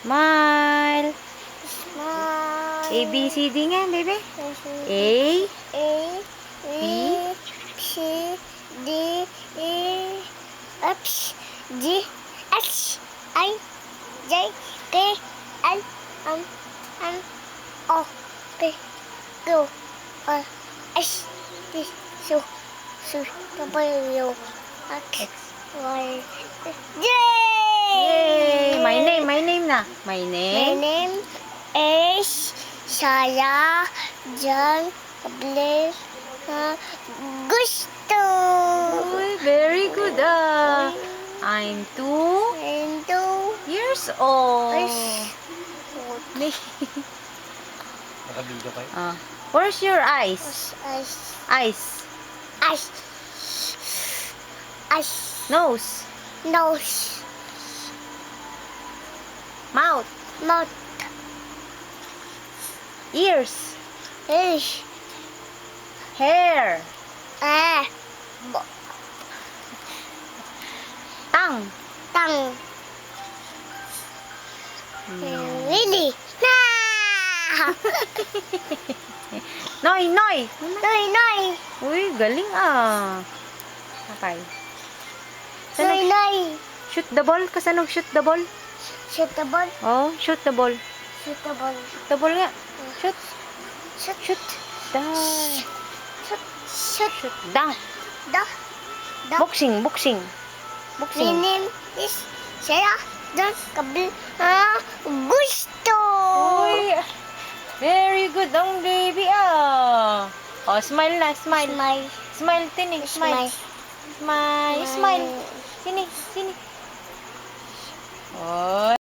Smile. Smile. A, B, C, D nga, baby. A, B, C, D, E, F, G, H, I, J, K, L, M, O, P, Q, R, S, T, U, W, X, Y, Z. Yay! My name na. My My name. name is Sarah John Blair Gusto. Uy, very good I'm 2 And two years old. is Nakabidyo kayo? Where's your eyes? Eyes. Nose. Nose, Mouth. mouth, Ears. ears, Hair. Tongue. tongue, really. Noy. Noy. Uy, galing Okay. Noy. Shoot the ball. Kasanog shoot the ball? Shoot the ball. Oh, shoot the ball. Shoot the ball. Shoot the ball nga. Shoot. Shoot. Die. Shoot. Shoot. Dunk. The. Boxing. My name is Sarah John Gusto. Uy, very good ang baby Oh, smile na, smile. Smile, tini, smile. Smile. Sini. Oh.